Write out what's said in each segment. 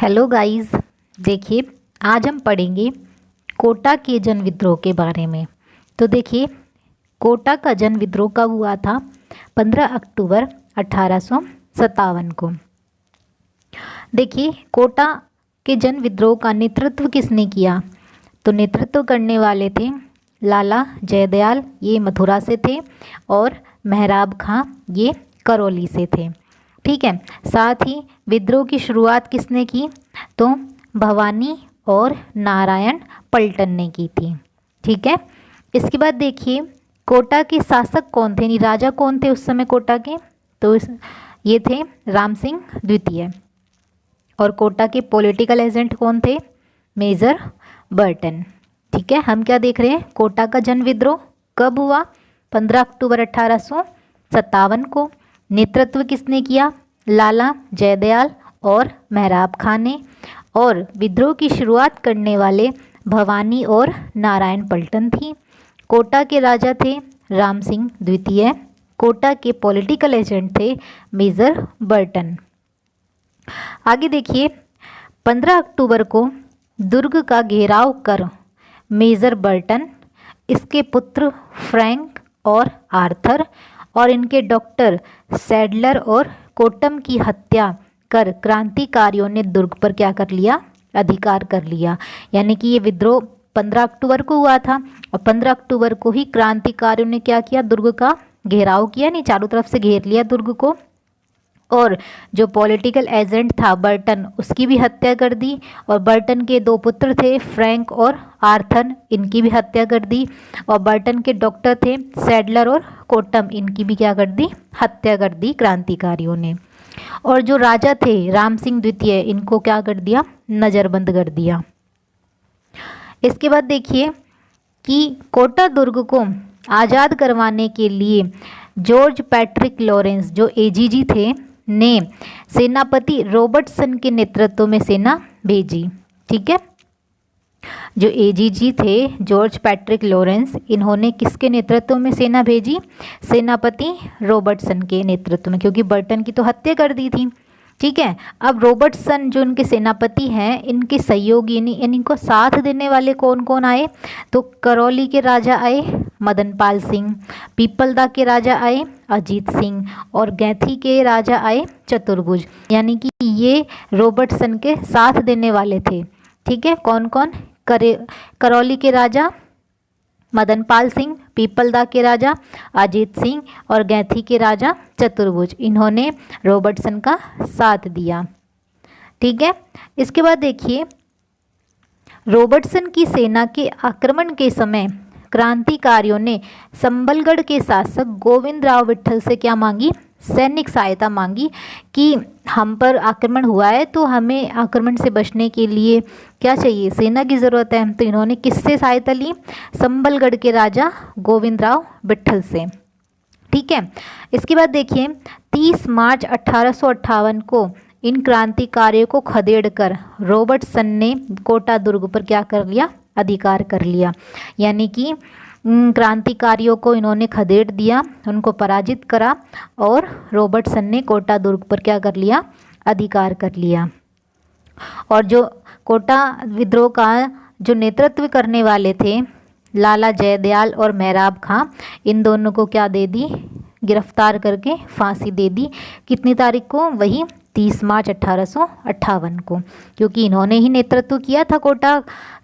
Hello guys, देखिए आज हम पढ़ेंगे कोटा के जन विद्रोह के बारे में। तो देखिए कोटा का जन विद्रोह कब हुआ था? 15 अक्टूबर 1857 को। देखिए कोटा के जन विद्रोह का नेतृत्व किसने किया? तो नेतृत्व करने वाले थे लाला जयदयाल, ये मथुरा से थे, और मेहराब खां, ये करौली से थे। ठीक है। साथ ही विद्रोह की शुरुआत किसने की? तो भवानी और नारायण पलटन ने की थी। ठीक है। इसके बाद देखिए कोटा के शासक कौन थे, यानी राजा कौन थे उस समय कोटा के? तो ये थे राम सिंह द्वितीय। और कोटा के पॉलिटिकल एजेंट कौन थे? Major Burton. ठीक है। हम क्या देख रहे हैं? कोटा का जन विद्रोह कब हुआ? 15 अक्टूबर 1857 को। नेतृत्व किसने किया? लाला जयदयाल और मेहराब खां ने। और विद्रोह की शुरुआत करने वाले भवानी और नारायण पलटन थी। कोटा के राजा थे राम सिंह द्वितीय। कोटा के पॉलिटिकल एजेंट थे मेजर बर्टन। आगे देखिए 15 अक्टूबर को दुर्ग का घेराव कर मेजर बर्टन, इसके पुत्र फ्रैंक और आर्थर और इनके डॉक्टर सैडलर और कोटम की हत्या कर क्रांतिकारियों ने दुर्ग पर क्या कर लिया? अधिकार कर लिया। यानी कि ये विद्रोह 15 अक्टूबर को हुआ था और 15 अक्टूबर को ही क्रांतिकारियों ने क्या किया? दुर्ग का घेराव किया, नहीं चारों तरफ से घेर लिया दुर्ग को। और जो पॉलिटिकल एजेंट था बर्टन, उसकी भी हत्या कर दी। और बर्टन के दो पुत्र थे फ्रैंक और आर्थर, इनकी भी हत्या कर दी। और बर्टन के डॉक्टर थे सैडलर और कोटम, इनकी भी क्या कर दी? हत्या कर दी क्रांतिकारियों ने। और जो राजा थे राम सिंह द्वितीय, इनको क्या कर दिया? नज़रबंद कर दिया। इसके बाद देखिए कि कोटा दुर्ग को आज़ाद करवाने के लिए जॉर्ज पैट्रिक लॉरेंस, जो एजीजी थे, ने सेनापति रॉबर्टसन के नेतृत्व में सेना भेजी। ठीक है। जो एजीजी थे जॉर्ज पैट्रिक लॉरेंस, इन्होंने किसके नेतृत्व में सेना भेजी? सेनापति रॉबर्टसन के नेतृत्व में, क्योंकि बर्टन की तो हत्या कर दी थी। ठीक है। अब रॉबर्टसन जो इनके सेनापति हैं, इनके सहयोगी यानी इनको साथ देने वाले कौन कौन आए? तो करौली के राजा आए मदनपाल सिंह, पीपलदा के राजा आए अजीत सिंह और गैथी के राजा आए चतुर्भुज। यानी कि ये रॉबर्टसन के साथ देने वाले थे। ठीक है। कौन कौन? करौली के राजा मदनपाल सिंह, पीपलदा के राजा अजीत सिंह और गैथी के राजा चतुर्भुज, इन्होंने रॉबर्टसन का साथ दिया। ठीक है। इसके बाद देखिए रॉबर्टसन की सेना के आक्रमण के समय क्रांतिकारियों ने संबलगढ़ के शासक गोविंदराव विट्ठल से क्या मांगी? सैनिक सहायता मांगी कि हम पर आक्रमण हुआ है तो हमें आक्रमण से बचने के लिए क्या चाहिए? सेना की ज़रूरत है। तो इन्होंने किससे सहायता ली? संबलगढ़ के राजा गोविंदराव विट्ठल से। ठीक है। इसके बाद देखिए 30 मार्च 1858 को इन क्रांतिकारियों को खदेड़कर रॉबर्टसन ने कोटा दुर्ग पर क्या कर लिया? अधिकार कर लिया। यानी कि क्रांतिकारियों को इन्होंने खदेड़ दिया, उनको पराजित करा और रॉबर्टसन ने कोटा दुर्ग पर क्या कर लिया? अधिकार कर लिया। और जो कोटा विद्रोह का जो नेतृत्व करने वाले थे लाला जयदयाल और मेहराब खां, इन दोनों को क्या दे दी? गिरफ्तार करके फांसी दे दी। कितनी तारीख को? वही 30 मार्च 1858 को, क्योंकि इन्होंने ही नेतृत्व किया था कोटा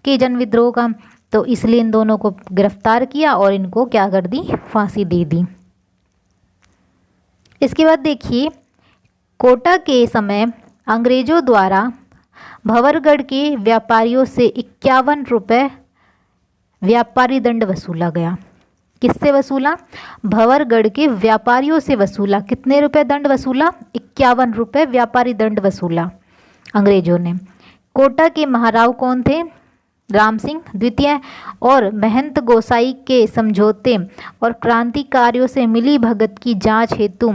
के जन विद्रोह का, तो इसलिए इन दोनों को गिरफ्तार किया और इनको क्या कर दी? फांसी दे दी। इसके बाद देखिए कोटा के समय अंग्रेजों द्वारा भंवरगढ़ के व्यापारियों से 51 रुपये व्यापारी दंड वसूला गया। किससे वसूला? भंवरगढ़ के व्यापारियों से वसूला। कितने रुपए दंड वसूला? 51 रुपये व्यापारी दंड वसूला अंग्रेजों ने। कोटा के महाराव कौन थे? राम सिंह द्वितीय। और महंत गोसाई के समझौते और क्रांतिकारियों से मिली भगत की जांच हेतु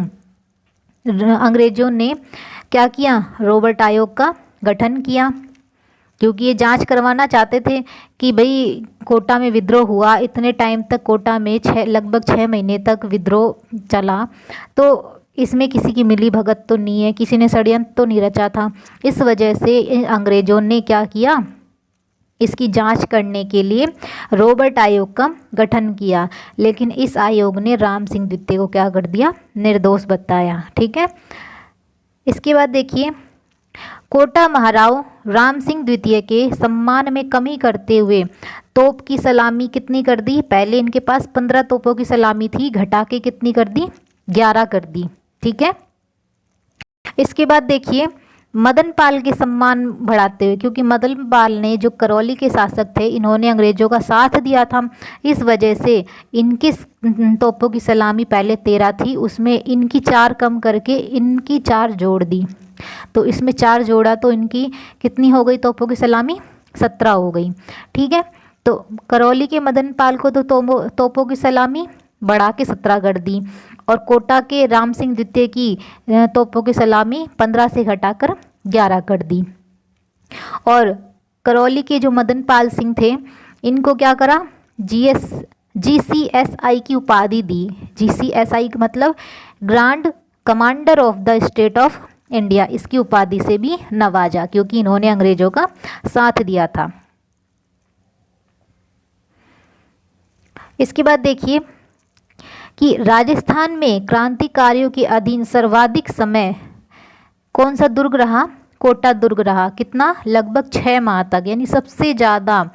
अंग्रेजों ने क्या किया? रॉबर्ट आयोग का गठन किया, क्योंकि ये जांच करवाना चाहते थे कि भाई कोटा में विद्रोह हुआ, इतने टाइम तक कोटा में लगभग 6 महीने तक विद्रोह चला, तो इसमें किसी की मिली भगत तो नहीं है, किसी ने षड्यंत्र तो नहीं रचा था। इस वजह से अंग्रेज़ों ने क्या किया, इसकी जांच करने के लिए रॉबर्ट आयोग का गठन किया, लेकिन इस आयोग ने राम सिंह द्वितीय को क्या कर दिया, निर्दोष बताया। ठीक है। इसके बाद देखिए, कोटा महाराव राम सिंह द्वितीय के सम्मान में कमी करते हुए तोप की सलामी कितनी कर दी, पहले इनके पास 15 तोपों की सलामी थी, घटा के कितनी कर दी, 11 कर दी। ठीक है। इसके बाद देखिए, मदन पाल के सम्मान बढ़ाते हुए, क्योंकि मदन पाल ने जो करौली के शासक थे, इन्होंने अंग्रेजों का साथ दिया था, इस वजह से इनकी तोपों की सलामी पहले 13 थी, उसमें इनकी 4 कम करके इनकी 4 जोड़ दी, तो इसमें 4 जोड़ा तो इनकी कितनी हो गई तोपों की सलामी, 17 हो गई। ठीक है। तो करौली के मदन पाल को तो तोपों की सलामी बढ़ा के 17 कर दी, और कोटा के राम सिंह द्वितीय की तोपों की सलामी 15 से घटाकर 11 कर दी। और करौली के जो मदन पाल सिंह थे, इनको क्या करा, GCSI की उपाधि दी। GCSI का मतलब grand commander of the state of India, इसकी उपाधि से भी नवाजा, क्योंकि इन्होंने अंग्रेजों का साथ दिया था। इसके बाद देखिए कि राजस्थान में क्रांतिकारियों के अधीन सर्वाधिक समय कौन सा दुर्ग रहा, कोटा दुर्ग रहा। कितना, लगभग 6 माह तक, यानी सबसे ज़्यादा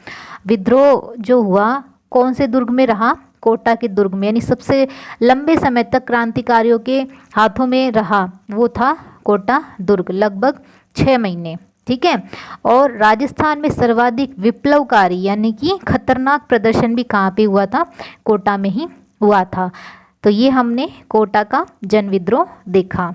विद्रोह जो हुआ कौन से दुर्ग में रहा, कोटा के दुर्ग में, यानी सबसे लंबे समय तक क्रांतिकारियों के हाथों में रहा वो था कोटा दुर्ग, लगभग 6 महीने। ठीक है। और राजस्थान में सर्वाधिक विप्लवकारी यानी कि खतरनाक प्रदर्शन भी कहाँ पे हुआ था, कोटा में ही हुआ था। तो ये हमने कोटा का जन विद्रोह देखा।